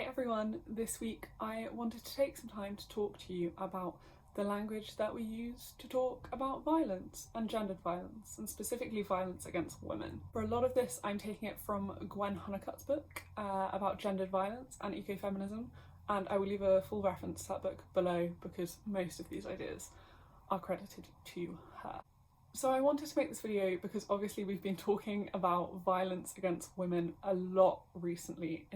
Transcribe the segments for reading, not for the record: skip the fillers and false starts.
Hi everyone, this week I wanted to take some time to talk to you about the language that we use to talk about violence and gendered violence, and specifically violence against women. For a lot of this I'm taking it from Gwen Hunnicutt's book about gendered violence and ecofeminism, and I will leave a full reference to that book below because most of these ideas are credited to her. So I wanted to make this video because obviously we've been talking about violence against women a lot recently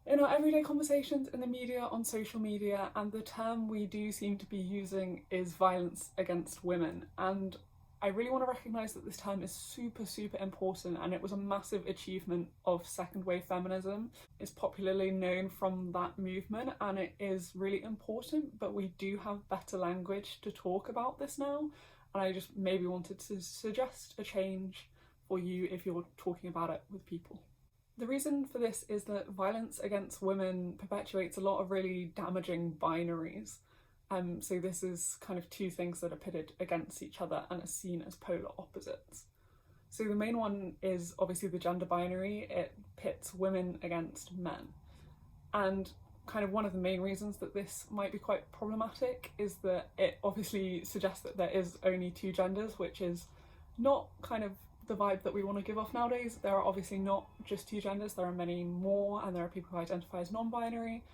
in our everyday conversations, in the media, on social media, and the term we do seem to be using is violence against women. And I really want to recognise that this term is super important, and it was a massive achievement of second wave feminism. It's popularly known from that movement and it is really important, but we do have better language to talk about this now. And I just maybe wanted to suggest a change for you if you're talking about it with people. The reason for this is that violence against women perpetuates a lot of really damaging binaries. So this is kind of two things that are pitted against each other and are seen as polar opposites. So the main one is obviously the gender binary. It pits women against men. And kind of one of the main reasons that this might be quite problematic is that it obviously suggests that there is only two genders, which is not kind of the vibe that we want to give off nowadays. There are obviously not just two genders, there are many more, and there are people who identify as non-binary,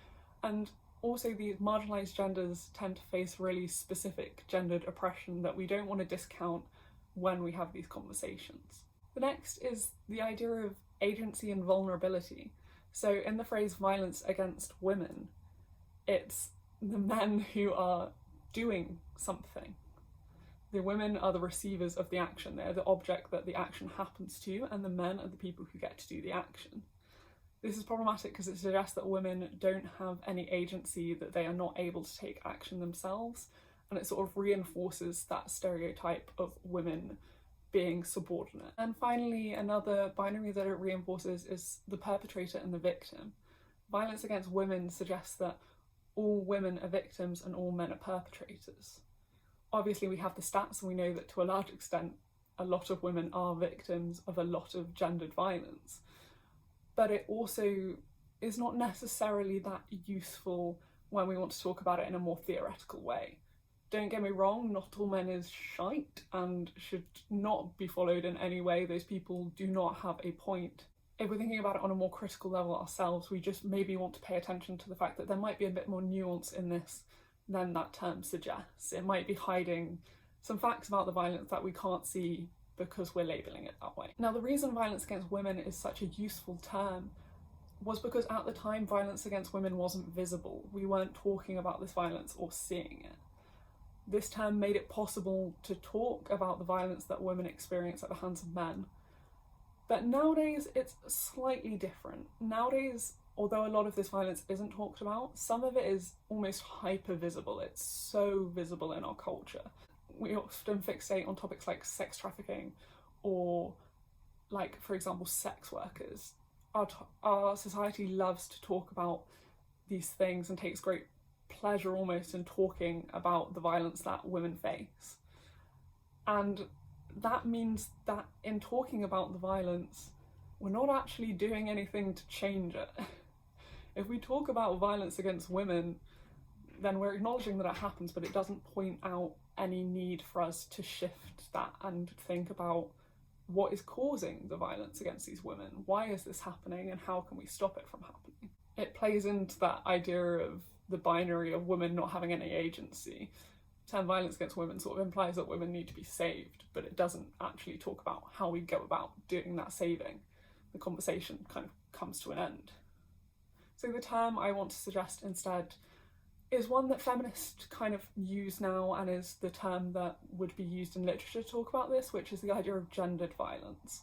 and also these marginalised genders tend to face really specific gendered oppression that we don't want to discount when we have these conversations. The next is the idea of agency and vulnerability. So in the phrase violence against women, it's the men who are doing something. The women are the receivers of the action, they're the object that the action happens to, and the men are the people who get to do the action. This is problematic because it suggests that women don't have any agency, that they are not able to take action themselves, and it sort of reinforces that stereotype of women being subordinate. And finally, another binary that it reinforces is the perpetrator and the victim. Violence against women suggests that all women are victims and all men are perpetrators. Obviously we have the stats and we know that to a large extent a lot of women are victims of a lot of gendered violence, but it also is not necessarily that useful when we want to talk about it in a more theoretical way. Don't get me wrong, not all men is shite and should not be followed in any way. Those people do not have a point. If we're thinking about it on a more critical level ourselves, we just maybe want to pay attention to the fact that there might be a bit more nuance in this than that term suggests. It might be hiding some facts about the violence that we can't see because we're labelling it that way. Now, the reason violence against women is such a useful term was because at the time violence against women wasn't visible. We weren't talking about this violence or seeing it. This term made it possible to talk about the violence that women experience at the hands of men. But nowadays it's slightly different. Nowadays, although a lot of this violence isn't talked about, some of it is almost hyper visible. It's so visible in our culture. We often fixate on topics like sex trafficking or, like, for example, sex workers. Our society loves to talk about these things and takes great pleasure almost in talking about the violence that women face. And that means that in talking about the violence, we're not actually doing anything to change it. If we talk about violence against women, then we're acknowledging that it happens, but it doesn't point out any need for us to shift that and think about what is causing the violence against these women. Why is this happening and how can we stop it from happening? It plays into that idea of the binary of women not having any agency. The term violence against women sort of implies that women need to be saved, but it doesn't actually talk about how we go about doing that saving. The conversation kind of comes to an end. So the term I want to suggest instead is one that feminists kind of use now and is the term that would be used in literature to talk about this, which is the idea of gendered violence.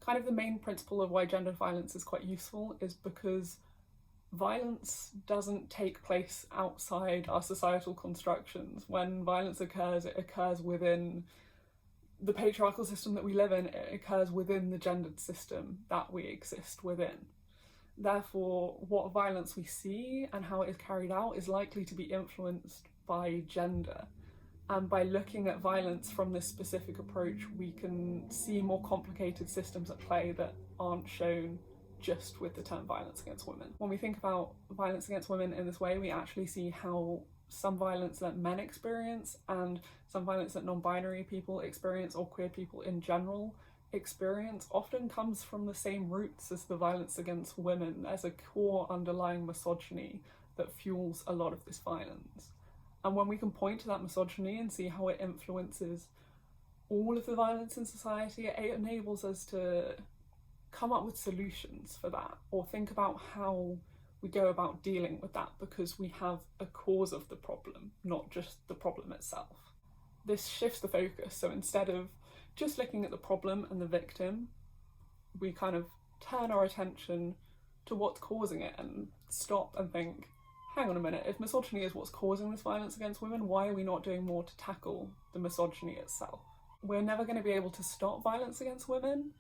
Kind of the main principle of why gendered violence is quite useful is because violence doesn't take place outside our societal constructions. When violence occurs, it occurs within the patriarchal system that we live in, it occurs within the gendered system that we exist within. Therefore, what violence we see and how it is carried out is likely to be influenced by gender. And by looking at violence from this specific approach, we can see more complicated systems at play that aren't shown just with the term violence against women. When we think about violence against women in this way, we actually see how some violence that men experience and some violence that non-binary people experience, or queer people in general experience, often comes from the same roots as the violence against women. There's a core underlying misogyny that fuels a lot of this violence. And when we can point to that misogyny and see how it influences all of the violence in society, it enables us to come up with solutions for that, or think about how we go about dealing with that, because we have a cause of the problem, not just the problem itself. This shifts the focus, so instead of just looking at the problem and the victim, we kind of turn our attention to what's causing it and stop and think, hang on a minute, if misogyny is what's causing this violence against women, why are we not doing more to tackle the misogyny itself? We're never going to be able to stop violence against women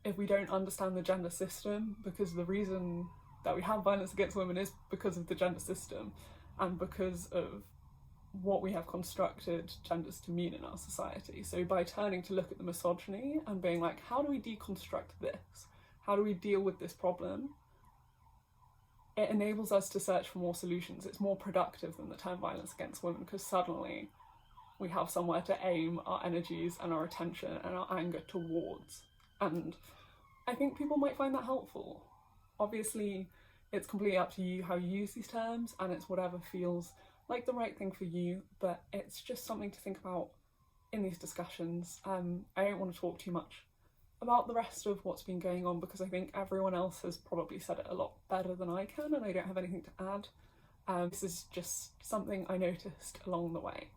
if we don't understand the gender system, because the reason that we have violence against women is because of the gender system and because of what we have constructed genders to mean in our society. So by turning to look at the misogyny and being like, how do we deconstruct this? How do we deal with this problem? It enables us to search for more solutions. It's more productive than the term violence against women, because suddenly we have somewhere to aim our energies and our attention and our anger towards. And I think people might find that helpful. Obviously, it's completely up to you how you use these terms, and it's whatever feels like the right thing for you, but it's just something to think about in these discussions. I don't want to talk too much about the rest of what's been going on, because I think everyone else has probably said it a lot better than I can, and I don't have anything to add. This is just something I noticed along the way.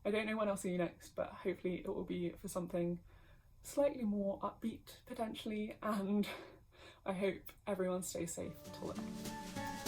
I don't know when I'll see you next, but hopefully it will be for something slightly more upbeat, potentially, and I hope everyone stays safe until then.